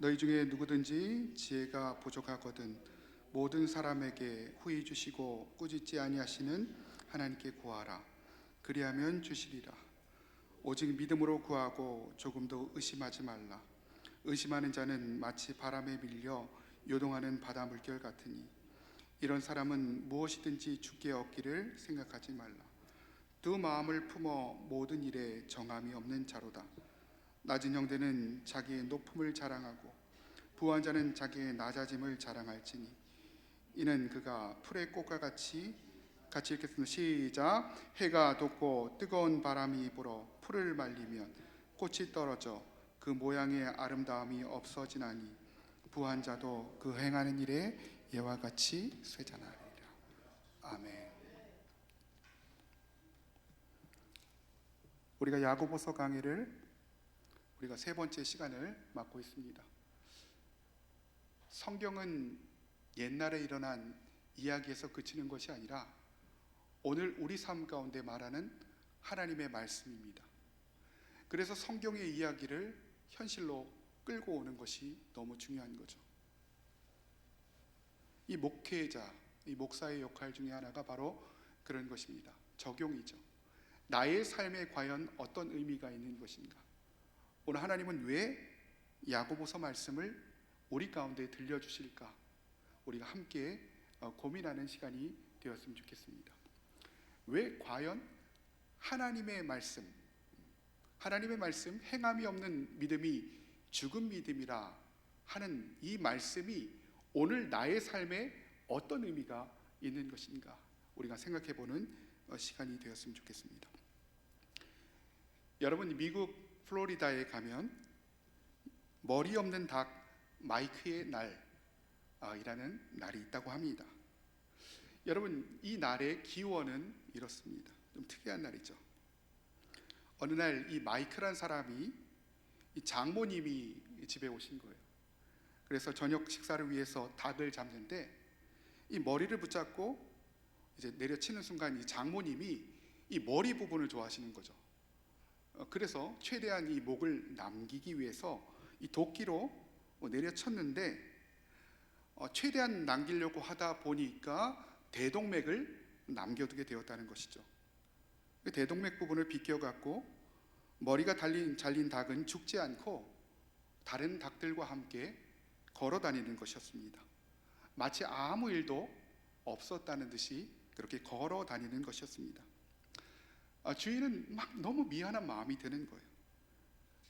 너희 중에 누구든지 지혜가 부족하거든 모든 사람에게 후히 주시고 꾸짖지 아니하시는 하나님께 구하라. 그리하면 주시리라. 오직 믿음으로 구하고 조금도 의심하지 말라. 의심하는 자는 마치 바람에 밀려 요동하는 바다 물결 같으니 이런 사람은 무엇이든지 주께 얻기를 생각하지 말라. 두 마음을 품어 모든 일에 정함이 없는 자로다. 낮은 형제는 자기의 높음을 자랑하고 부한 자는 자기의 낮아짐을 자랑할지니 이는 그가 풀의 꽃과 같이 읽겠습니다. 시작. 해가 돋고 뜨거운 바람이 불어 풀을 말리면 꽃이 떨어져 그 모양의 아름다움이 없어지나니 부한 자도 그 행하는 일에 예와 같이 쇠잔하리라. 아멘. 우리가 야고보서 강의를 우리가 세 번째 시간을 맡고 있습니다. 성경은 옛날에 일어난 이야기에서 그치는 것이 아니라 오늘 우리 삶 가운데 말하는 하나님의 말씀입니다. 그래서 성경의 이야기를 현실로 끌고 오는 것이 너무 중요한 거죠. 이 목회자, 이 목사의 역할 중에 하나가 바로 그런 것입니다. 적용이죠. 나의 삶에 과연 어떤 의미가 있는 것인가? 오늘 하나님은 왜 야고보서 말씀을 우리 가운데 들려주실까? 우리가 함께 고민하는 시간이 되었으면 좋겠습니다. 왜 과연 하나님의 말씀 행함이 없는 믿음이 죽은 믿음이라 하는 이 말씀이 오늘 나의 삶에 어떤 의미가 있는 것인가? 우리가 생각해보는 시간이 되었으면 좋겠습니다. 여러분, 미국 플로리다에 가면 머리 없는 닭 마이크의 날이라는 날이 있다고 합니다. 여러분, 이 날의 기원은 이렇습니다. 좀 특이한 날이죠. 어느 날 이 마이크란 사람이 이 장모님이 집에 오신 거예요. 그래서 저녁 식사를 위해서 닭을 잡는데 이 머리를 붙잡고 이제 내려치는 순간 이 장모님이 이 머리 부분을 좋아하시는 거죠. 그래서 최대한 이 목을 남기기 위해서 이 도끼로 내려쳤는데 최대한 남기려고 하다 보니까 대동맥을 남겨두게 되었다는 것이죠. 대동맥 부분을 비껴갖고 머리가 잘린 닭은 죽지 않고 다른 닭들과 함께 걸어 다니는 것이었습니다. 마치 아무 일도 없었다는 듯이 그렇게 걸어 다니는 것이었습니다. 주인은 막 너무 미안한 마음이 드는 거예요.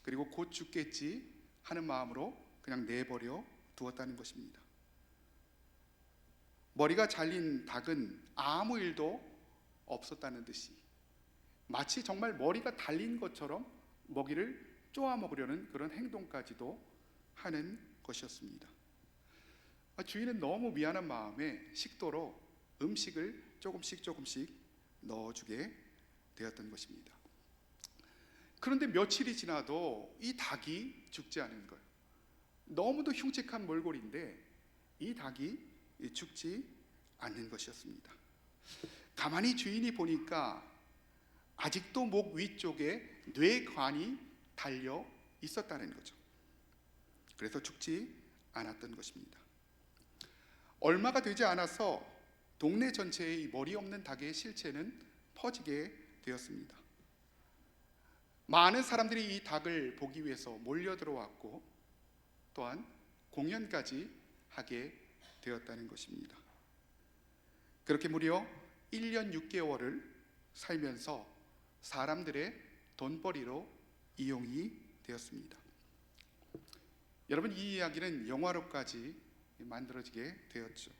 그리고 곧 죽겠지 하는 마음으로 그냥 내버려 두었다는 것입니다. 머리가 잘린 닭은 아무 일도 없었다는 듯이 마치 정말 머리가 달린 것처럼 먹이를 쪼아 먹으려는 그런 행동까지도 하는 것이었습니다. 주인은 너무 미안한 마음에 식도로 음식을 조금씩 넣어주게 되었던 것입니다. 그런데 며칠이 지나도 이 닭이 죽지 않은 거예요. 너무도 흉측한 몰골인데 이 닭이 죽지 않는 것이었습니다. 가만히 주인이 보니까 아직도 목 위쪽에 뇌관이 달려 있었다는 거죠. 그래서 죽지 않았던 것입니다. 얼마가 되지 않아서 동네 전체에 이 머리 없는 닭의 실체는 퍼지게 되었습니다. 많은 사람들이 이 닭을 보기 위해서 몰려들어왔고 또한 공연까지 하게 되었다는 것입니다. 그렇게 무려 1년 6개월을 살면서 사람들의 돈벌이로 이용이 되었습니다. 여러분, 이 이야기는 영화로까지 만들어지게 되었죠.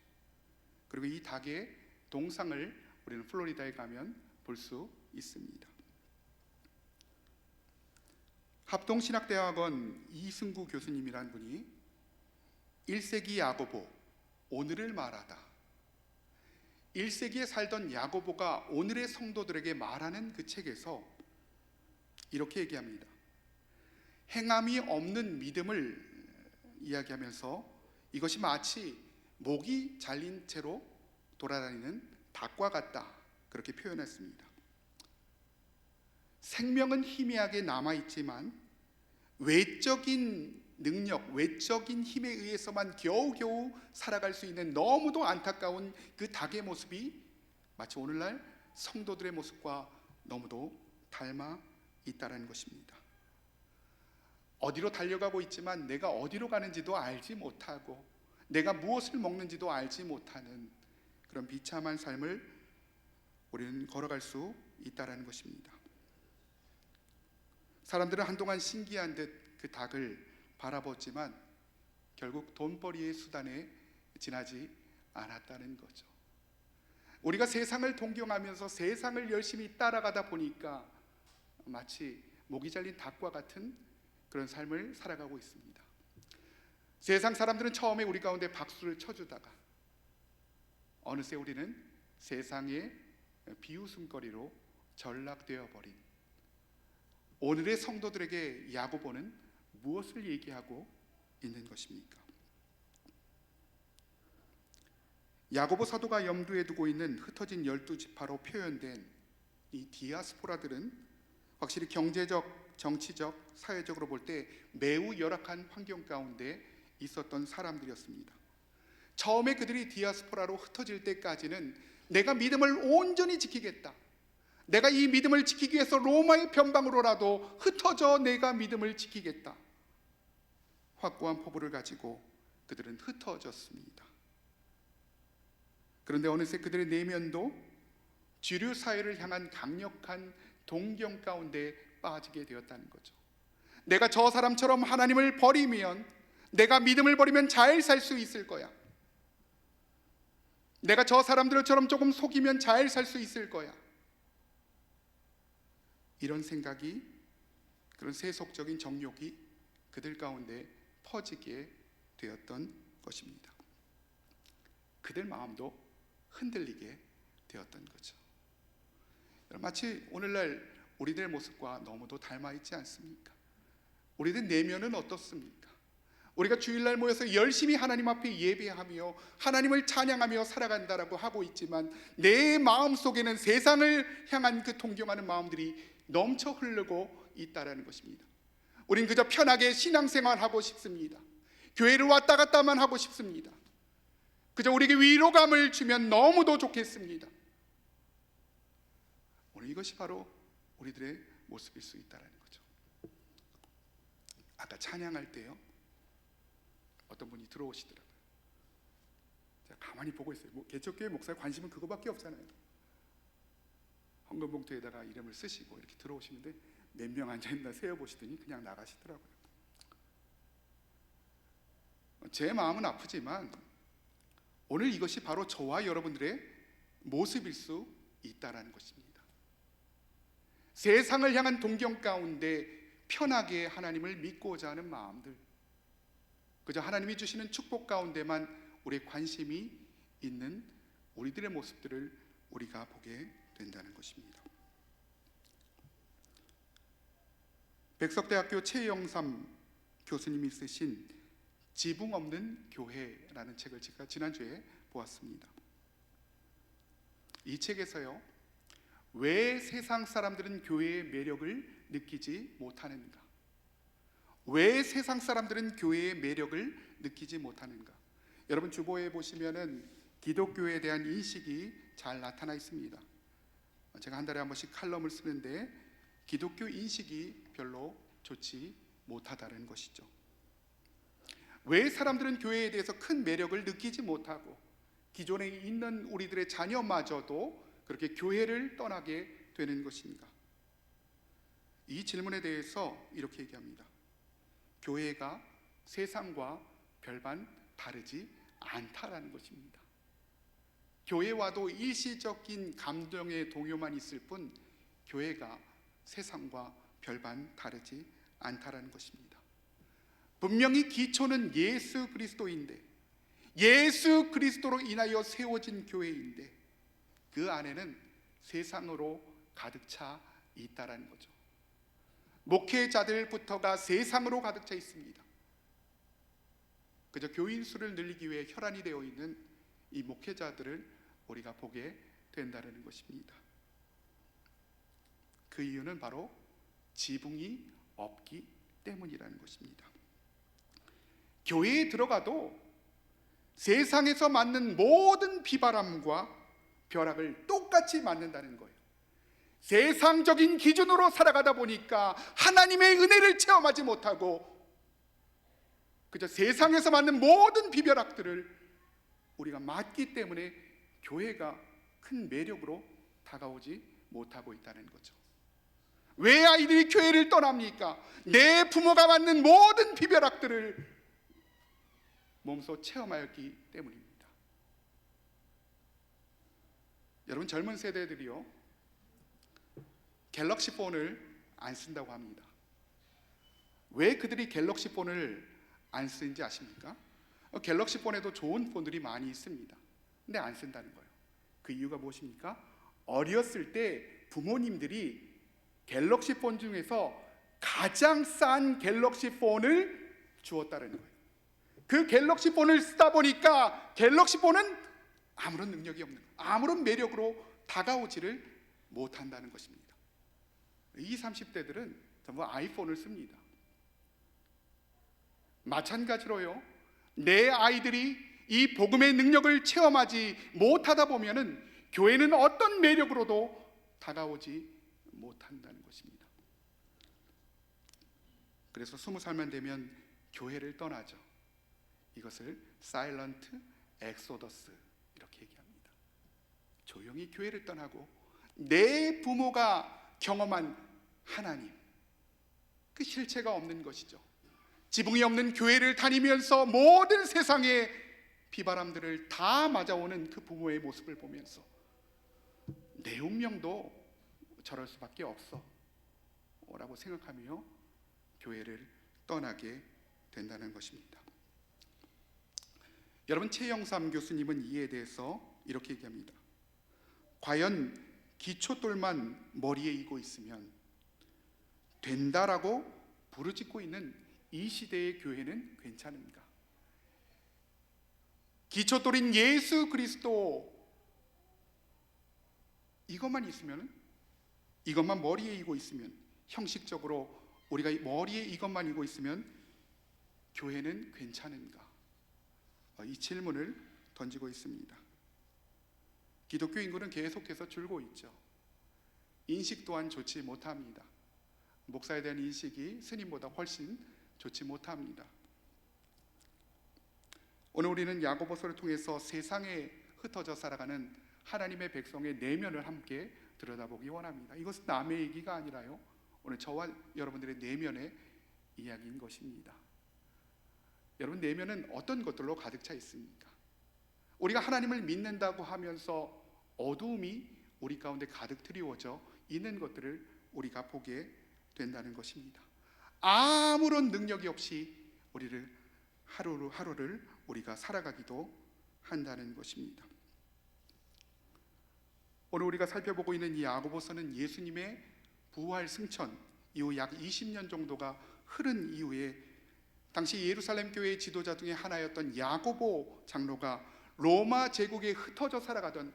그리고 이 닭의 동상을 우리는 플로리다에 가면 볼 수 있습니다. 합동신학대학원 이승구 교수님이란 분이 1세기 야고보, 오늘을 말하다. 1세기에 살던 야고보가 오늘의 성도들에게 말하는 그 책에서 이렇게 얘기합니다. 행함이 없는 믿음을 이야기하면서 이것이 마치 목이 잘린 채로 돌아다니는 닭과 같다, 그렇게 표현했습니다. 생명은 희미하게 남아있지만 외적인 능력, 외적인 힘에 의해서만 겨우겨우 살아갈 수 있는 너무도 안타까운 그 닭의 모습이 마치 오늘날 성도들의 모습과 너무도 닮아 있다는 것입니다. 어디로 달려가고 있지만 내가 어디로 가는지도 알지 못하고 내가 무엇을 먹는지도 알지 못하는 그런 비참한 삶을 우리는 걸어갈 수 있다는 것입니다. 사람들은 한동안 신기한 듯 그 닭을 바라봤지만 결국 돈벌이의 수단에 지나지 않았다는 거죠. 우리가 세상을 동경하면서 세상을 열심히 따라가다 보니까 마치 목이 잘린 닭과 같은 그런 삶을 살아가고 있습니다. 세상 사람들은 처음에 우리 가운데 박수를 쳐주다가 어느새 우리는 세상의 비웃음거리로 전락되어 버린 오늘의 성도들에게 야고보는 무엇을 얘기하고 있는 것입니까? 야고보 사도가 염두에 두고 있는 흩어진 12지파로 표현된 이 디아스포라들은 확실히 경제적, 정치적, 사회적으로 볼 때 매우 열악한 환경 가운데 있었던 사람들이었습니다. 처음에 그들이 디아스포라로 흩어질 때까지는 내가 믿음을 온전히 지키겠다, 내가 이 믿음을 지키기 위해서 로마의 변방으로라도 흩어져 내가 믿음을 지키겠다, 확고한 포부를 가지고 그들은 흩어졌습니다. 그런데 어느새 그들의 내면도 주류 사회를 향한 강력한 동경 가운데 빠지게 되었다는 거죠. 내가 저 사람처럼 하나님을 버리면, 내가 믿음을 버리면 잘 살 수 있을 거야, 내가 저 사람들처럼 조금 속이면 잘 살 수 있을 거야, 이런 생각이, 그런 세속적인 정욕이 그들 가운데 퍼지게 되었던 것입니다. 그들 마음도 흔들리게 되었던 거죠. 마치 오늘날 우리들의 모습과 너무도 닮아 있지 않습니까? 우리들 내면은 어떻습니까? 우리가 주일날 모여서 열심히 하나님 앞에 예배하며 하나님을 찬양하며 살아간다라고 하고 있지만 내 마음속에는 세상을 향한 그 동경하는 마음들이 넘쳐 흐르고 있다는 것입니다. 우린 그저 편하게 신앙생활하고 싶습니다. 교회를 왔다 갔다만 하고 싶습니다. 그저 우리에게 위로감을 주면 너무도 좋겠습니다. 오늘 이것이 바로 우리들의 모습일 수 있다는 거죠. 아까 찬양할 때요, 어떤 분이 들어오시더라고요. 제가 가만히 보고 있어요. 개척교회 목사의 관심은 그거밖에 없잖아요. 헌금 봉투에다가 이름을 쓰시고 이렇게 들어오시는데 몇 명 앉아있나 세어보시더니 그냥 나가시더라고요. 제 마음은 아프지만 오늘 이것이 바로 저와 여러분들의 모습일 수 있다는 것입니다. 세상을 향한 동경 가운데 편하게 하나님을 믿고자 하는 마음들, 그저 하나님이 주시는 축복 가운데만 우리의 관심이 있는 우리들의 모습들을 우리가 보게 된다는 것입니다. 백석대학교 최영삼 교수님이 쓰신 지붕 없는 교회라는 책을 제가 지난주에 보았습니다. 이 책에서요, 왜 세상 사람들은 교회의 매력을 느끼지 못하는가? 왜 세상 사람들은 교회의 매력을 느끼지 못하는가? 여러분 주보에 보시면은 기독교에 대한 인식이 잘 나타나 있습니다. 제가 한 달에 한 번씩 칼럼을 쓰는데 기독교 인식이 별로 좋지 못하다는 것이죠. 왜 사람들은 교회에 대해서 큰 매력을 느끼지 못하고 기존에 있는 우리들의 자녀마저도 그렇게 교회를 떠나게 되는 것인가? 이 질문에 대해서 이렇게 얘기합니다. 교회가 세상과 별반 다르지 않다라는 것입니다. 교회와도 일시적인 감정의 동요만 있을 뿐 교회가 세상과 별반 다르지 않다라는 것입니다. 분명히 기초는 예수 그리스도인데, 예수 그리스도로 인하여 세워진 교회인데 그 안에는 세상으로 가득 차 있다라는 거죠. 목회자들부터가 세상으로 가득 차 있습니다. 그저 교인 수를 늘리기 위해 혈안이 되어 있는 이 목회자들을 우리가 보게 된다는 것입니다. 그 이유는 바로 지붕이 없기 때문이라는 것입니다. 교회에 들어가도 세상에서 맞는 모든 비바람과 벼락을 똑같이 맞는다는 거예요. 세상적인 기준으로 살아가다 보니까 하나님의 은혜를 체험하지 못하고 그저 세상에서 맞는 모든 비벼락들을 우리가 맞기 때문에 교회가 큰 매력으로 다가오지 못하고 있다는 거죠. 왜 아이들이 교회를 떠납니까? 내 부모가 맞는 모든 비벼락들을 몸소 체험하였기 때문입니다. 여러분, 젊은 세대들이요, 갤럭시 폰을 안 쓴다고 합니다. 왜 그들이 갤럭시 폰을 안 쓰는지 아십니까? 갤럭시 폰에도 좋은 폰들이 많이 있습니다. 근데 안 쓴다는 거예요. 그 이유가 무엇입니까? 어렸을 때 부모님들이 갤럭시 폰 중에서 가장 싼 갤럭시 폰을 주었다는 거예요. 그 갤럭시 폰을 쓰다 보니까 갤럭시 폰은 아무런 능력이 없는 거예요. 아무런 매력으로 다가오지를 못한다는 것입니다. 20, 30대들은 전부 아이폰을 씁니다. 마찬가지로요, 내 아이들이 이 복음의 능력을 체험하지 못하다 보면은 교회는 어떤 매력으로도 다가오지 못한다는 것입니다. 그래서 20살만 되면 교회를 떠나죠. 이것을 사일런트 엑소더스 이렇게 얘기합니다. 조용히 교회를 떠나고 내 부모가 경험한 하나님, 그 실체가 없는 것이죠. 지붕이 없는 교회를 다니면서 모든 세상의 비바람들을 다 맞아오는 그 부모의 모습을 보면서 내 운명도 저럴 수밖에 없어 라고 생각하며 교회를 떠나게 된다는 것입니다. 여러분, 최영삼 교수님은 이에 대해서 이렇게 얘기합니다. 과연 기초돌만 머리에 이고 있으면 된다라고 부르짖고 있는 이 시대의 교회는 괜찮은가? 기초돌인 예수 그리스도 이것만 있으면, 이것만 머리에 이고 있으면, 형식적으로 우리가 머리에 이것만 이고 있으면 교회는 괜찮은가? 이 질문을 던지고 있습니다. 기독교 인구는 계속해서 줄고 있죠. 인식 또한 좋지 못합니다. 목사에 대한 인식이 스님보다 훨씬 좋지 못합니다. 오늘 우리는 야고보서를 통해서 세상에 흩어져 살아가는 하나님의 백성의 내면을 함께 들여다보기 원합니다. 이것은 남의 얘기가 아니라요, 오늘 저와 여러분들의 내면의 이야기인 것입니다. 여러분, 내면은 어떤 것들로 가득 차 있습니까? 우리가 하나님을 믿는다고 하면서 어두움이 우리 가운데 가득 드리워져 있는 것들을 우리가 보게 된다는 것입니다. 아무런 능력이 없이 우리를 하루를 우리가 살아가기도 한다는 것입니다. 오늘 우리가 살펴보고 있는 이 야고보서는 예수님의 부활 승천 이후 약 20년 정도가 흐른 이후에 당시 예루살렘 교회의 지도자 중에 하나였던 야고보 장로가 로마 제국에 흩어져 살아가던,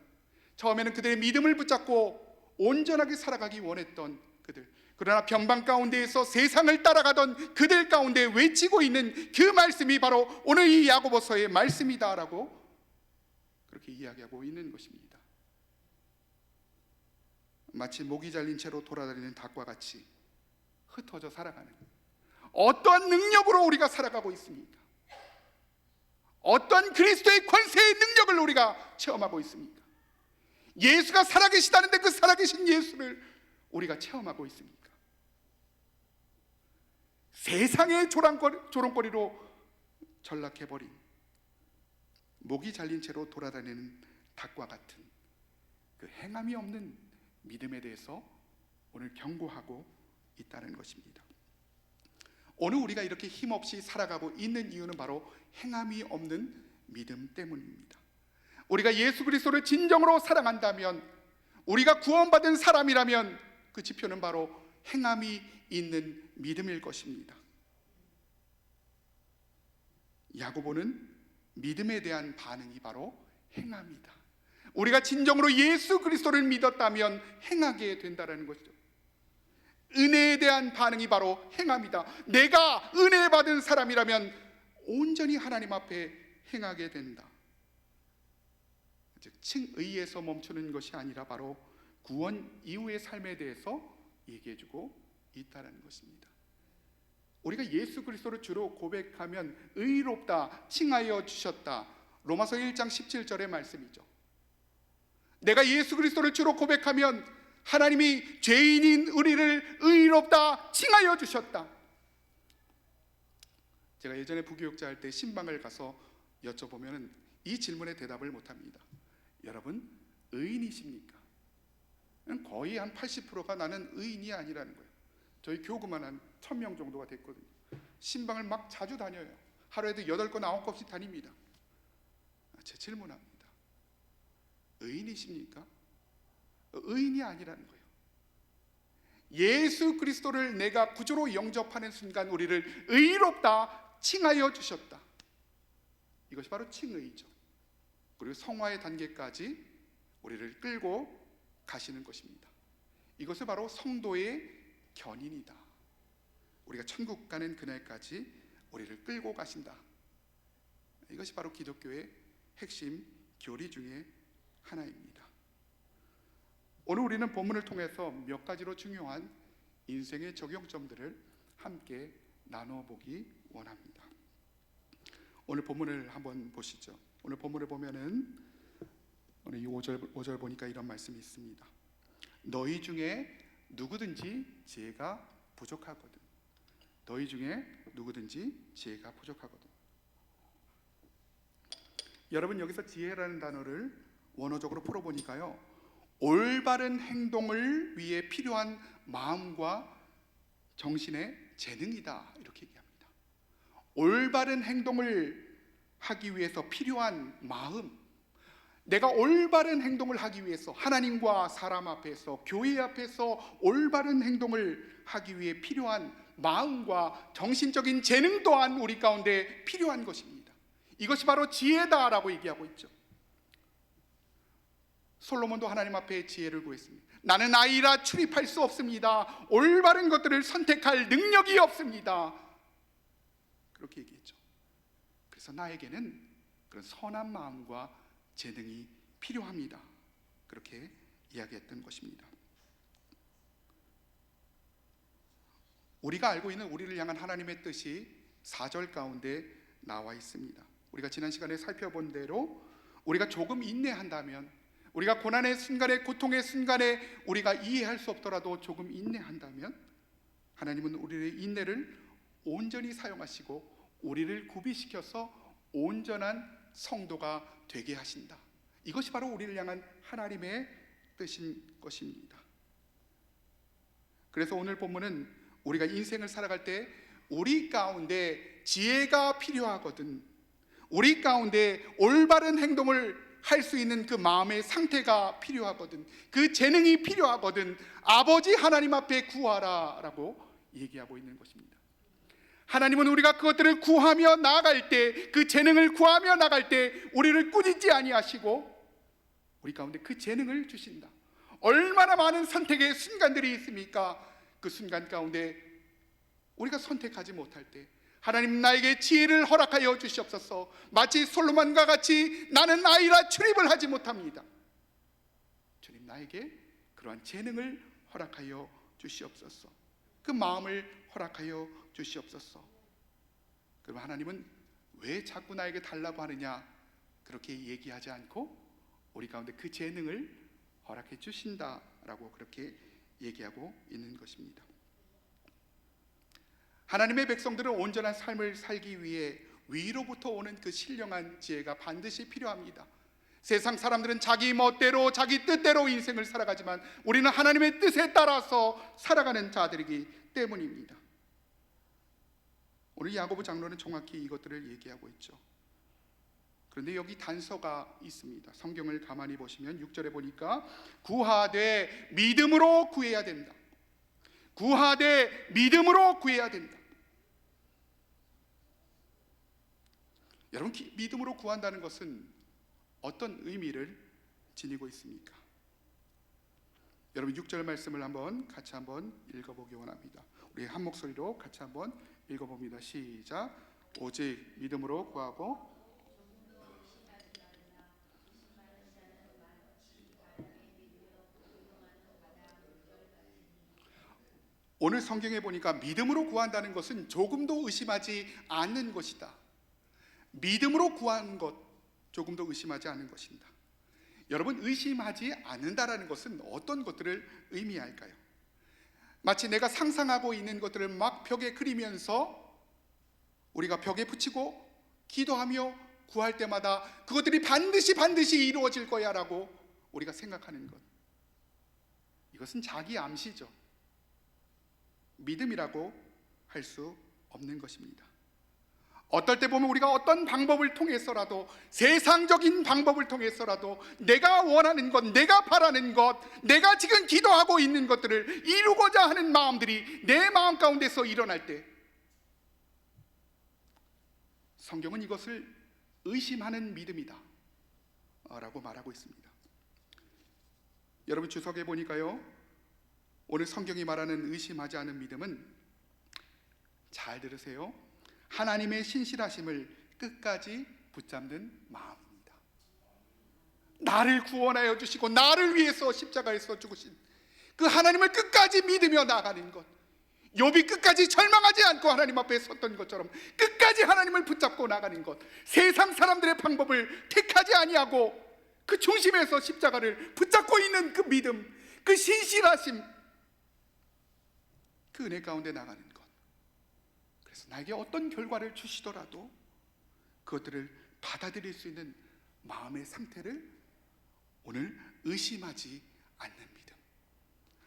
처음에는 그들의 믿음을 붙잡고 온전하게 살아가기 원했던 그들, 그러나 변방 가운데에서 세상을 따라가던 그들 가운데 외치고 있는 그 말씀이 바로 오늘 이 야고보서의 말씀이다라고 그렇게 이야기하고 있는 것입니다. 마치 목이 잘린 채로 돌아다니는 닭과 같이 흩어져 살아가는, 어떠한 능력으로 우리가 살아가고 있습니까? 어떤 그리스도의 권세의 능력을 우리가 체험하고 있습니까? 예수가 살아계시다는데 그 살아계신 예수를 우리가 체험하고 있습니까? 세상의 조롱거리로 전락해버린 목이 잘린 채로 돌아다니는 닭과 같은 그 행함이 없는 믿음에 대해서 오늘 경고하고 있다는 것입니다. 오늘 우리가 이렇게 힘없이 살아가고 있는 이유는 바로 행함이 없는 믿음 때문입니다. 우리가 예수 그리스도를 진정으로 사랑한다면, 우리가 구원받은 사람이라면 그 지표는 바로 행함이 있는 믿음일 것입니다. 야고보는 믿음에 대한 반응이 바로 행함이다. 우리가 진정으로 예수 그리스도를 믿었다면 행하게 된다는 것이죠. 은혜에 대한 반응이 바로 행함이다. 내가 은혜 받은 사람이라면 온전히 하나님 앞에 행하게 된다. 즉 칭의에서 멈추는 것이 아니라 바로 구원 이후의 삶에 대해서 얘기해주고 있다는 것입니다. 우리가 예수 그리스도를 주로 고백하면 의롭다, 칭하여 주셨다. 로마서 1장 17절의 말씀이죠. 내가 예수 그리스도를 주로 고백하면 하나님이 죄인인 우리를 의롭다, 칭하여 주셨다. 제가 예전에 부교육자 할 때 신방을 가서 여쭤보면 이 질문에 대답을 못합니다. 여러분 의인이십니까? 거의 한 80%가 나는 의인이 아니라는 거예요. 저희 교구만 한 1000명 정도가 됐거든요. 신방을 막 자주 다녀요. 하루에도 8건 9건씩 다닙니다. 제 질문합니다. 의인이십니까? 의인이 아니라는 거예요. 예수 그리스도를 내가 구주로 영접하는 순간 우리를 의롭다 칭하여 주셨다. 이것이 바로 칭의죠. 그리고 성화의 단계까지 우리를 끌고 가시는 것입니다. 이것은 바로 성도의 견인이다. 우리가 천국 가는 그날까지 우리를 끌고 가신다. 이것이 바로 기독교의 핵심 교리 중에 하나입니다. 오늘 우리는 본문을 통해서 몇 가지로 중요한 인생의 적용점들을 함께 나눠보기 원합니다. 오늘 본문을 한번 보시죠. 오늘 본문을 보면은 오늘 이 5절 보니까 이런 말씀이 있습니다. 너희 중에 누구든지 지혜가 부족하거든. 너희 중에 누구든지 지혜가 부족하거든. 여러분 여기서 지혜라는 단어를 원어적으로 풀어보니까요, 올바른 행동을 위해 필요한 마음과 정신의 재능이다 이렇게 얘기합니다. 올바른 행동을 하기 위해서 필요한 마음, 내가 올바른 행동을 하기 위해서 하나님과 사람 앞에서 교회 앞에서 올바른 행동을 하기 위해 필요한 마음과 정신적인 재능 또한 우리 가운데 필요한 것입니다. 이것이 바로 지혜다라고 얘기하고 있죠. 솔로몬도 하나님 앞에 지혜를 구했습니다. 나는 아이라 출입할 수 없습니다. 올바른 것들을 선택할 능력이 없습니다. 그렇게 얘기했죠. 그래서 나에게는 그런 선한 마음과 재능이 필요합니다. 그렇게 이야기했던 것입니다. 우리가 알고 있는 우리를 향한 하나님의 뜻이 4절 가운데 나와 있습니다. 우리가 지난 시간에 살펴본 대로 우리가 조금 인내한다면, 우리가 고난의 순간에, 고통의 순간에 우리가 이해할 수 없더라도 조금 인내한다면 하나님은 우리의 인내를 온전히 사용하시고 우리를 구비시켜서 온전한 성도가 되게 하신다. 이것이 바로 우리를 향한 하나님의 뜻인 것입니다. 그래서 오늘 본문은 우리가 인생을 살아갈 때 우리 가운데 지혜가 필요하거든, 우리 가운데 올바른 행동을 할 수 있는 그 마음의 상태가 필요하거든, 그 재능이 필요하거든, 아버지 하나님 앞에 구하라 라고 얘기하고 있는 것입니다. 하나님은 우리가 그것들을 구하며 나아갈 때, 그 재능을 구하며 나갈 때 우리를 꾸짖지 아니하시고 우리 가운데 그 재능을 주신다. 얼마나 많은 선택의 순간들이 있습니까? 그 순간 가운데 우리가 선택하지 못할 때 하나님 나에게 지혜를 허락하여 주시옵소서. 마치 솔로몬과 같이 나는 아이라 출입을 하지 못합니다. 주님 나에게 그러한 재능을 허락하여 주시옵소서. 그 마음을 허락하여 주시옵소서. 그럼 하나님은 왜 자꾸 나에게 달라고 하느냐 그렇게 얘기하지 않고 우리 가운데 그 재능을 허락해 주신다라고 그렇게 얘기하고 있는 것입니다. 하나님의 백성들은 온전한 삶을 살기 위해 위로부터 오는 그 신령한 지혜가 반드시 필요합니다. 세상 사람들은 자기 멋대로 자기 뜻대로 인생을 살아가지만 우리는 하나님의 뜻에 따라서 살아가는 자들이기 때문입니다. 오늘 야고보 장로는 정확히 이것들을 얘기하고 있죠. 그런데 여기 단서가 있습니다. 성경을 가만히 보시면 6절에 보니까 구하되 믿음으로 구해야 된다. 구하되 믿음으로 구해야 된다. 여러분 믿음으로 구한다는 것은 어떤 의미를 지니고 있습니까? 여러분 6절 말씀을 같이 한번 읽어보기 원합니다. 우리 한 목소리로 같이 한번 읽어봅니다. 시작. 오직 믿음으로 구하고 오늘 성경에 보니까 믿음으로 구한다는 것은 조금도 의심하지 않는 것이다. 믿음으로 구하는 것 조금도 의심하지 않는 것입니다. 여러분, 의심하지 않는다라는 것은 어떤 것들을 의미할까요? 마치 내가 상상하고 있는 것들을 막 벽에 그리면서 우리가 벽에 붙이고 기도하며 구할 때마다 그것들이 반드시 이루어질 거야 라고 우리가 생각하는 것, 이것은 자기 암시죠. 믿음이라고 할 수 없는 것입니다. 어떨 때 보면 우리가 어떤 방법을 통해서라도, 세상적인 방법을 통해서라도 내가 원하는 것, 내가 바라는 것, 내가 지금 기도하고 있는 것들을 이루고자 하는 마음들이 내 마음 가운데서 일어날 때, 성경은 이것을 의심하는 믿음이다 라고 말하고 있습니다. 여러분, 주석에 보니까요, 오늘 성경이 말하는 의심하지 않은 믿음은, 잘 들으세요, 하나님의 신실하심을 끝까지 붙잡는 마음입니다. 나를 구원하여 주시고 나를 위해서 십자가에서 죽으신 그 하나님을 끝까지 믿으며 나가는 것, 욥이 끝까지 절망하지 않고 하나님 앞에 섰던 것처럼 끝까지 하나님을 붙잡고 나가는 것, 세상 사람들의 방법을 택하지 아니하고 그 중심에서 십자가를 붙잡고 있는 그 믿음, 그 신실하심, 그 은혜 가운데 나가는 것. 그래서 나에게 어떤 결과를 주시더라도 그것들을 받아들일 수 있는 마음의 상태를 오늘 의심하지 않는 믿음,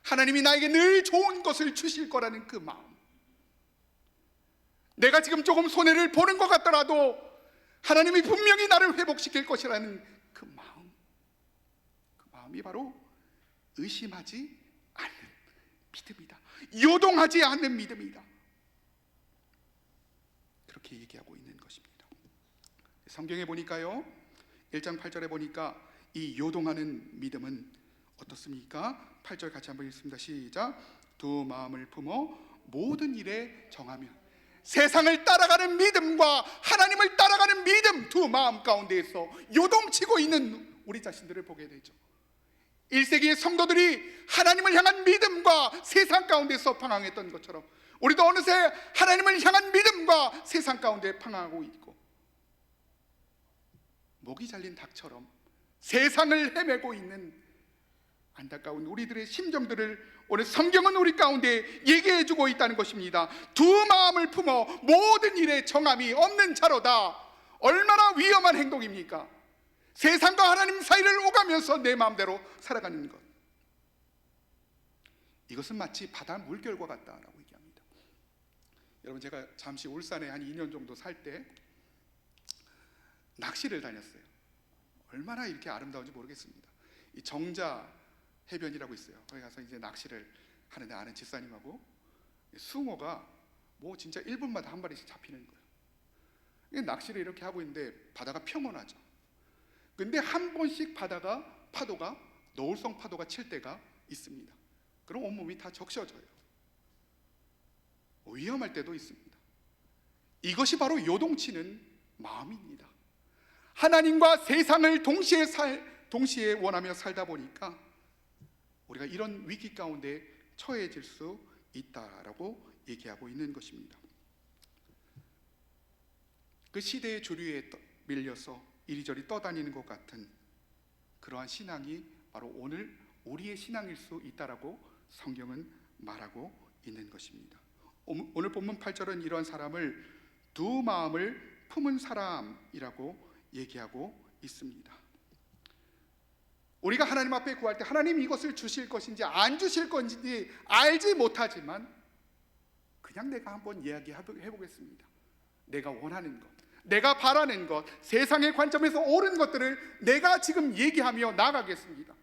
하나님이 나에게 늘 좋은 것을 주실 거라는 그 마음, 내가 지금 조금 손해를 보는 것 같더라도 하나님이 분명히 나를 회복시킬 것이라는 그 마음, 그 마음이 바로 의심하지 않는 믿음이다. 요동하지 않는 믿음이다. 그렇게 얘기하고 있는 것입니다. 성경에 보니까요, 1장 8절에 보니까 이 요동하는 믿음은 어떻습니까? 8절 같이 한번 읽습니다. 시작. 두 마음을 품어 모든 일에 정하면, 세상을 따라가는 믿음과 하나님을 따라가는 믿음, 두 마음 가운데에서 요동치고 있는 우리 자신들을 보게 되죠. 1세기의 성도들이 하나님을 향한 믿음과 세상 가운데서 방황했던 것처럼 우리도 어느새 하나님을 향한 믿음과 세상 가운데 방황하고 있고, 목이 잘린 닭처럼 세상을 헤매고 있는 안타까운 우리들의 심정들을 오늘 성경은 우리 가운데 얘기해주고 있다는 것입니다. 두 마음을 품어 모든 일에 정함이 없는 자로다. 얼마나 위험한 행동입니까? 세상과 하나님 사이를 오가면서 내 마음대로 살아가는 것, 이것은 마치 바다 물결과 같다라고 얘기합니다. 여러분, 제가 잠시 울산에 한 2년 정도 살 때 낚시를 다녔어요. 얼마나 이렇게 아름다운지 모르겠습니다. 이 정자 해변이라고 있어요. 거기 가서 이제 낚시를 하는데 아는 집사님하고 숭어가 뭐 진짜 1분마다 한 마리씩 잡히는 거예요. 낚시를 이렇게 하고 있는데 바다가 평온하죠. 근데 한 번씩 파도가 노을성 파도가 칠 때가 있습니다. 그럼 온몸이 다 적셔져요. 위험할 때도 있습니다. 이것이 바로 요동치는 마음입니다. 하나님과 세상을 동시에 원하며 살다 보니까 우리가 이런 위기 가운데 처해질 수 있다라고 얘기하고 있는 것입니다. 그 시대의 주류에 밀려서 이리저리 떠다니는 것 같은 그러한 신앙이 바로 오늘 우리의 신앙일 수 있다라고 성경은 말하고 있는 것입니다. 오늘 본문 8절은 이러한 사람을 두 마음을 품은 사람이라고 얘기하고 있습니다. 우리가 하나님 앞에 구할 때 하나님 이것을 주실 것인지 안 주실 건지 알지 못하지만 그냥 내가 한번 이야기해 보겠습니다. 내가 원하는 것, 내가 바라는 것, 세상의 관점에서 옳은 것들을 내가 지금 얘기하며 나가겠습니다.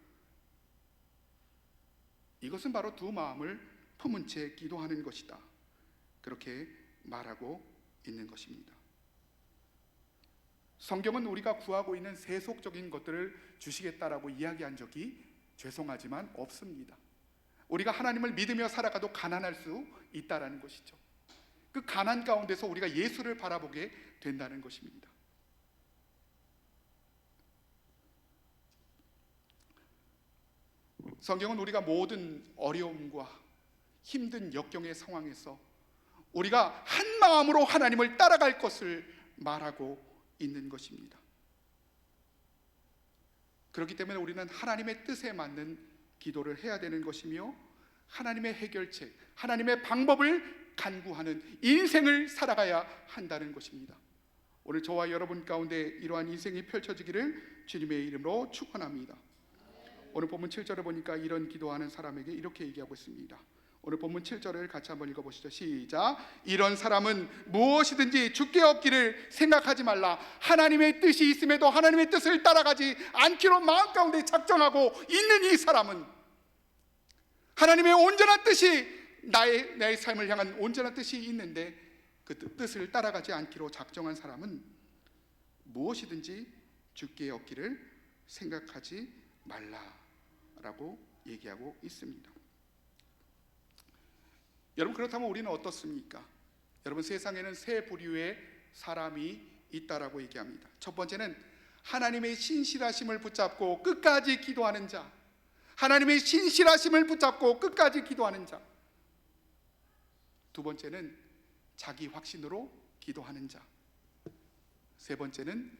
이것은 바로 두 마음을 품은 채 기도하는 것이다. 그렇게 말하고 있는 것입니다. 성경은 우리가 구하고 있는 세속적인 것들을 주시겠다라고 이야기한 적이 죄송하지만 없습니다. 우리가 하나님을 믿으며 살아가도 가난할 수 있다라는 것이죠. 그 가난 가운데서 우리가 예수를 바라보게 된다는 것입니다. 성경은 우리가 모든 어려움과 힘든 역경의 상황에서 우리가 한 마음으로 하나님을 따라갈 것을 말하고 있는 것입니다. 그렇기 때문에 우리는 하나님의 뜻에 맞는 기도를 해야 되는 것이며, 하나님의 해결책, 하나님의 방법을 간구하는 인생을 살아가야 한다는 것입니다. 오늘 저와 여러분 가운데 이러한 인생이 펼쳐지기를 주님의 이름으로 축원합니다. 오늘 본문 7절을 보니까 이런 기도하는 사람에게 이렇게 얘기하고 있습니다. 오늘 본문 7절을 같이 한번 읽어보시죠. 시작. 이런 사람은 무엇이든지 주께 얻기를 생각하지 말라. 하나님의 뜻이 있음에도 하나님의 뜻을 따라가지 않기로 마음 가운데 작정하고 있는 이 사람은, 하나님의 온전한 뜻이 나의 삶을 향한 온전한 뜻이 있는데 그 뜻을 따라가지 않기로 작정한 사람은 무엇이든지 주께 얻기를 생각하지 말라라고 얘기하고 있습니다. 여러분, 그렇다면 우리는 어떻습니까? 여러분, 세상에는 세 부류의 사람이 있다라고 얘기합니다. 첫 번째는 하나님의 신실하심을 붙잡고 끝까지 기도하는 자, 하나님의 신실하심을 붙잡고 끝까지 기도하는 자. 두 번째는 자기 확신으로 기도하는 자. 세 번째는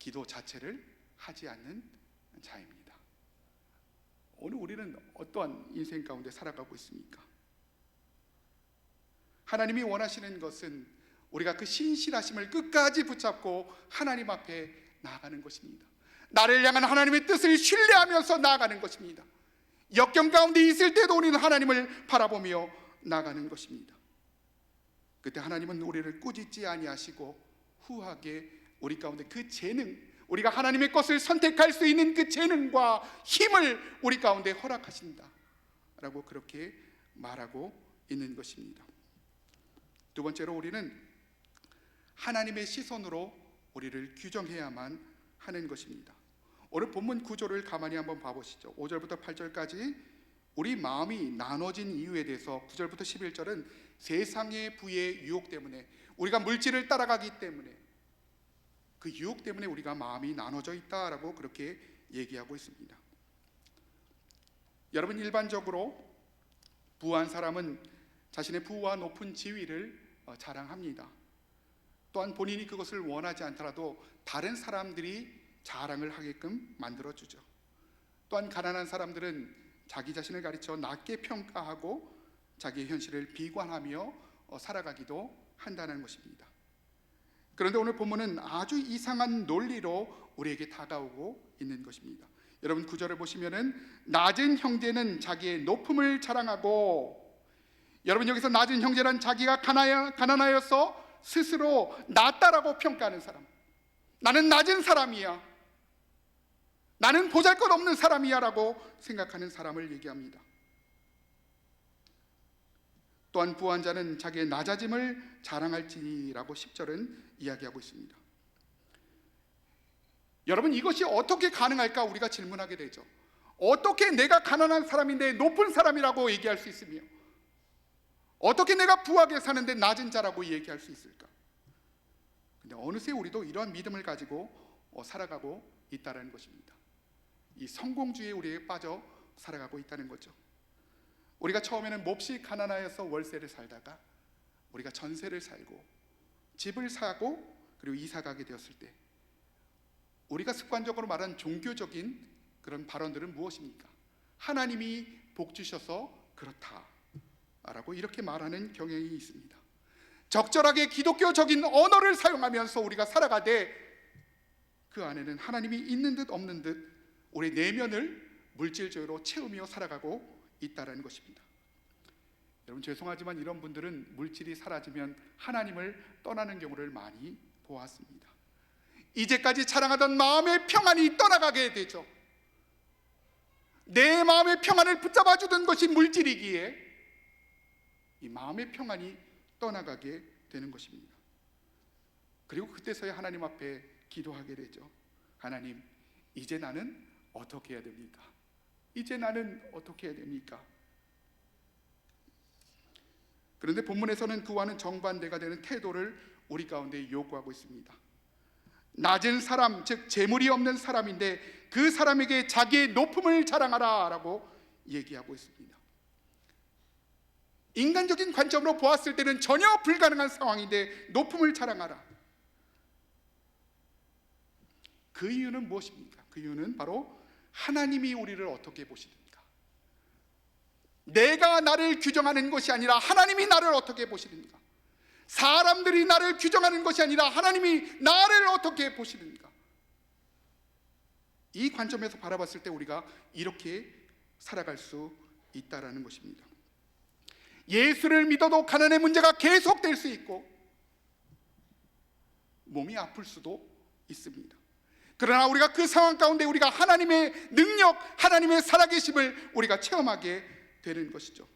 기도 자체를 하지 않는 자입니다. 오늘 우리는 어떠한 인생 가운데 살아가고 있습니까? 하나님이 원하시는 것은 우리가 그 신실하심을 끝까지 붙잡고 하나님 앞에 나아가는 것입니다. 나를 향한 하나님의 뜻을 신뢰하면서 나아가는 것입니다. 역경 가운데 있을 때도 우리는 하나님을 바라보며 나아가는 것입니다. 그때 하나님은 우리를 꾸짖지 아니하시고 후하게 우리 가운데 그 재능, 우리가 하나님의 것을 선택할 수 있는 그 재능과 힘을 우리 가운데 허락하신다 라고 그렇게 말하고 있는 것입니다. 두 번째로 우리는 하나님의 시선으로 우리를 규정해야만 하는 것입니다. 오늘 본문 구조를 가만히 한번 봐보시죠. 5절부터 8절까지 우리 마음이 나눠진 이유에 대해서 9절부터 11절은 세상의 부의 유혹 때문에, 우리가 물질을 따라가기 때문에, 그 유혹 때문에 우리가 마음이 나눠져 있다라고 그렇게 얘기하고 있습니다. 여러분, 일반적으로 부한 사람은 자신의 부와 높은 지위를 자랑합니다. 또한 본인이 그것을 원하지 않더라도 다른 사람들이 자랑을 하게끔 만들어주죠. 또한 가난한 사람들은 자기 자신을 가르쳐 낮게 평가하고 자기의 현실을 비관하며 살아가기도 한다는 것입니다. 그런데 오늘 본문은 아주 이상한 논리로 우리에게 다가오고 있는 것입니다. 여러분, 9절을 보시면은 낮은 형제는 자기의 높음을 자랑하고, 여러분, 여기서 낮은 형제란 자기가 가난하여서 스스로 낮다라고 평가하는 사람, 나는 낮은 사람이야, 나는 보잘것없는 사람이야 라고 생각하는 사람을 얘기합니다. 또한 부한 자는 자기의 낮아짐을 자랑할지니라고 10절은 이야기하고 있습니다. 여러분, 이것이 어떻게 가능할까 우리가 질문하게 되죠. 어떻게 내가 가난한 사람인데 높은 사람이라고 얘기할 수 있으며, 어떻게 내가 부하게 사는데 낮은 자라고 얘기할 수 있을까? 근데 어느새 우리도 이러한 믿음을 가지고 살아가고 있다는 것입니다. 이 성공주의에 우리에게 빠져 살아가고 있다는 거죠. 우리가 처음에는 몹시 가난하여서 월세를 살다가 우리가 전세를 살고 집을 사고 그리고 이사 가게 되었을 때 우리가 습관적으로 말하는 종교적인 그런 발언들은 무엇입니까? 하나님이 복 주셔서 그렇다라고 이렇게 말하는 경향이 있습니다. 적절하게 기독교적인 언어를 사용하면서 우리가 살아가되 그 안에는 하나님이 있는 듯 없는 듯 우리 내면을 물질적으로 채우며 살아가고 있다는 것입니다. 여러분, 죄송하지만 이런 분들은 물질이 사라지면 하나님을 떠나는 경우를 많이 보았습니다. 이제까지 자랑하던 마음의 평안이 떠나가게 되죠. 내 마음의 평안을 붙잡아 주던 것이 물질이기에 이 마음의 평안이 떠나가게 되는 것입니다. 그리고 그때서야 하나님 앞에 기도하게 되죠. 하나님, 이제 나는 어떻게 해야 됩니까? 이제 나는 어떻게 해야 됩니까? 그런데 본문에서는 그와는 정반대가 되는 태도를 우리 가운데 요구하고 있습니다. 낮은 사람, 즉 재물이 없는 사람인데 그 사람에게 자기의 높음을 자랑하라 라고 얘기하고 있습니다. 인간적인 관점으로 보았을 때는 전혀 불가능한 상황인데 높음을 자랑하라. 그 이유는 무엇입니까? 그 이유는 바로 하나님이 우리를 어떻게 보시는가. 내가 나를 규정하는 것이 아니라 하나님이 나를 어떻게 보시는가. 사람들이 나를 규정하는 것이 아니라 하나님이 나를 어떻게 보시는가. 이 관점에서 바라봤을 때 우리가 이렇게 살아갈 수 있다라는 것입니다. 예수를 믿어도 가난의 문제가 계속될 수 있고 몸이 아플 수도 있습니다. 그러나 우리가 그 상황 가운데 우리가 하나님의 능력, 하나님의 살아계심을 우리가 체험하게 되는 것이죠.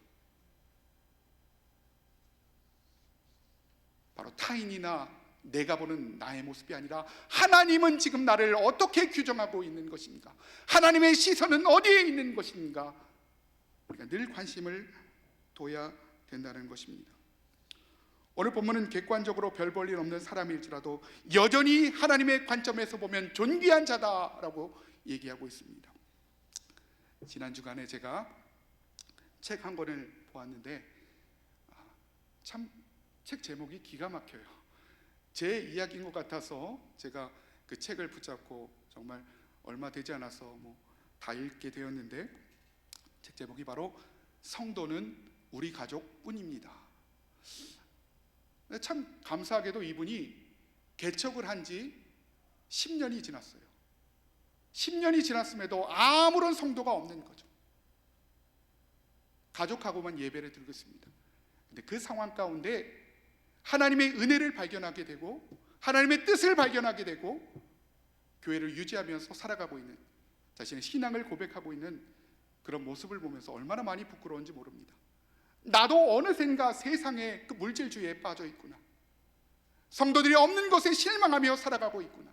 바로 타인이나 내가 보는 나의 모습이 아니라 하나님은 지금 나를 어떻게 규정하고 있는 것인가, 하나님의 시선은 어디에 있는 것인가, 우리가 늘 관심을 둬야 된다는 것입니다. 오늘 본문은 객관적으로 별 볼 일 없는 사람일지라도 여전히 하나님의 관점에서 보면 존귀한 자다라고 얘기하고 있습니다. 지난 주간에 제가 책 한 권을 보았는데 참 책 제목이 기가 막혀요. 제 이야기인 것 같아서 제가 그 책을 붙잡고 정말 얼마 되지 않아서 다 읽게 되었는데, 책 제목이 바로 성도는 우리 가족뿐입니다. 참 감사하게도 이분이 개척을 한 지 10년이 지났어요. 10년이 지났음에도 아무런 성도가 없는 거죠. 가족하고만 예배를 드리고 있습니다. 근데 그 상황 가운데 하나님의 은혜를 발견하게 되고 하나님의 뜻을 발견하게 되고 교회를 유지하면서 살아가고 있는, 자신의 신앙을 고백하고 있는 그런 모습을 보면서 얼마나 많이 부끄러운지 모릅니다. 나도 어느샌가 세상의 그 물질주의에 빠져 있구나, 성도들이 없는 것에 실망하며 살아가고 있구나,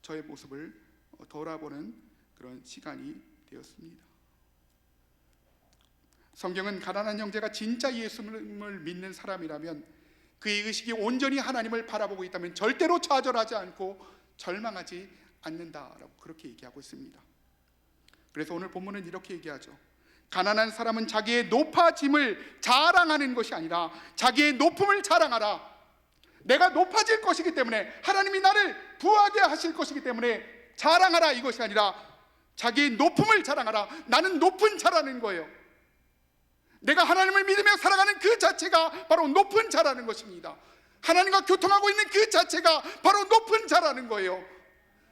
저의 모습을 돌아보는 그런 시간이 되었습니다. 성경은 가난한 형제가 진짜 예수님을 믿는 사람이라면, 그의 의식이 온전히 하나님을 바라보고 있다면 절대로 좌절하지 않고 절망하지 않는다라고 그렇게 얘기하고 있습니다. 그래서 오늘 본문은 이렇게 얘기하죠. 가난한 사람은 자기의 높아짐을 자랑하는 것이 아니라 자기의 높음을 자랑하라. 내가 높아질 것이기 때문에, 하나님이 나를 부하게 하실 것이기 때문에 자랑하라, 이것이 아니라 자기의 높음을 자랑하라. 나는 높은 자라는 거예요. 내가 하나님을 믿으며 살아가는 그 자체가 바로 높은 자라는 것입니다. 하나님과 교통하고 있는 그 자체가 바로 높은 자라는 거예요.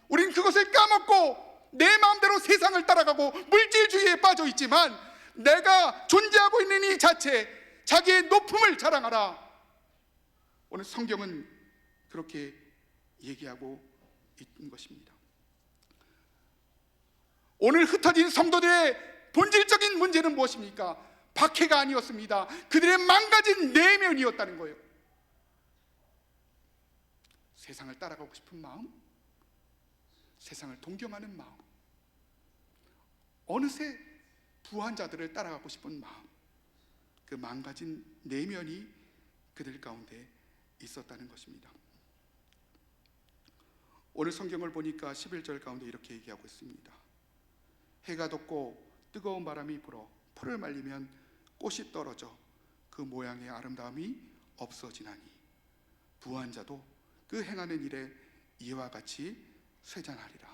우린 그것을 까먹고 내 마음대로 세상을 따라가고 물질주의에 빠져 있지만, 내가 존재하고 있는 이 자체, 자기의 높음을 자랑하라. 오늘 성경은 그렇게 얘기하고 있는 것입니다. 오늘 흩어진 성도들의 본질적인 문제는 무엇입니까? 박해가 아니었습니다. 그들의 망가진 내면이었다는 거예요. 세상을 따라가고 싶은 마음, 세상을 동경하는 마음, 어느새 부한 자들을 따라가고 싶은 마음, 그 망가진 내면이 그들 가운데 있었다는 것입니다. 오늘 성경을 보니까 11절 가운데 이렇게 얘기하고 있습니다. 해가 돋고 뜨거운 바람이 불어 풀을 말리면 꽃이 떨어져 그 모양의 아름다움이 없어지나니 부한 자도 그 행하는 일에 이와 같이 쇠잔하리라.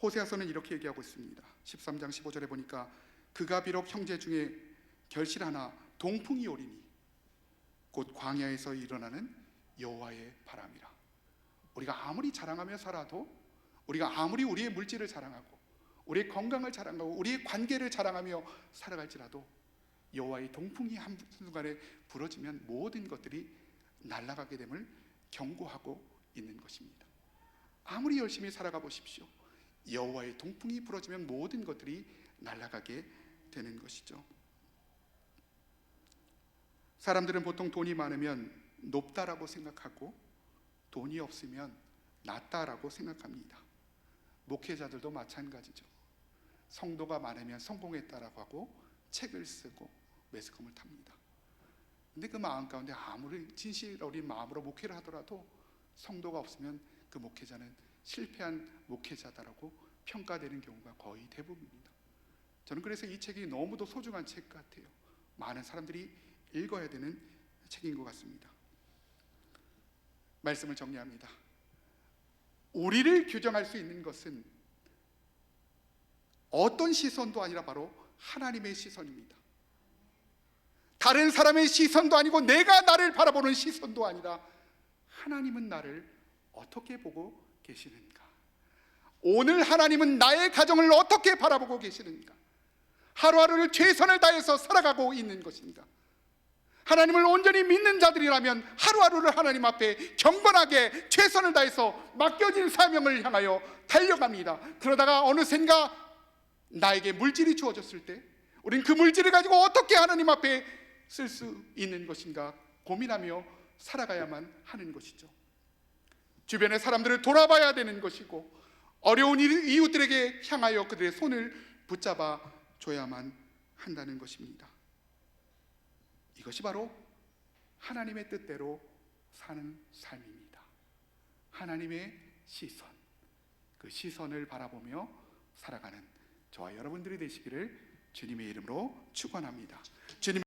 호세아서는 이렇게 얘기하고 있습니다. 13장 15절에 보니까 그가 비록 형제 중에 결실하나 동풍이 오리니 곧 광야에서 일어나는 여호와의 바람이라. 우리가 아무리 자랑하며 살아도, 우리가 아무리 우리의 물질을 자랑하고 우리의 건강을 자랑하고 우리의 관계를 자랑하며 살아갈지라도 여호와의 동풍이 한순간에 불어지면 모든 것들이 날아가게 됨을 경고하고 있는 것입니다. 아무리 열심히 살아가 보십시오. 여호와의 동풍이 불어지면 모든 것들이 날아가게 되는 것이죠. 사람들은 보통 돈이 많으면 높다라고 생각하고 돈이 없으면 낮다라고 생각합니다. 목회자들도 마찬가지죠. 성도가 많으면 성공했다라고 하고 책을 쓰고 매스컴을 탑니다. 근데 그 마음 가운데 아무리 진실 어린 마음으로 목회를 하더라도 성도가 없으면 그 목회자는 실패한 목회자다라고 평가되는 경우가 거의 대부분입니다. 저는 그래서 이 책이 너무도 소중한 책 같아요. 많은 사람들이 읽어야 되는 책인 것 같습니다. 말씀을 정리합니다. 우리를 규정할 수 있는 것은 어떤 시선도 아니라 바로 하나님의 시선입니다. 다른 사람의 시선도 아니고 내가 나를 바라보는 시선도 아니라 하나님은 나를 어떻게 보고 계시는가? 오늘 하나님은 나의 가정을 어떻게 바라보고 계시는가? 하루하루를 최선을 다해서 살아가고 있는 것인가? 하나님을 온전히 믿는 자들이라면 하루하루를 하나님 앞에 경건하게 최선을 다해서 맡겨진 사명을 향하여 달려갑니다. 그러다가 어느샌가 나에게 물질이 주어졌을 때 우린 그 물질을 가지고 어떻게 하나님 앞에 쓸 수 있는 것인가 고민하며 살아가야만 하는 것이죠. 주변의 사람들을 돌아봐야 되는 것이고 어려운 이웃들에게 향하여 그들의 손을 붙잡아 줘야만 한다는 것입니다. 이것이 바로 하나님의 뜻대로 사는 삶입니다. 하나님의 시선, 그 시선을 바라보며 살아가는 저와 여러분들이 되시기를 주님의 이름으로 축원합니다. 주님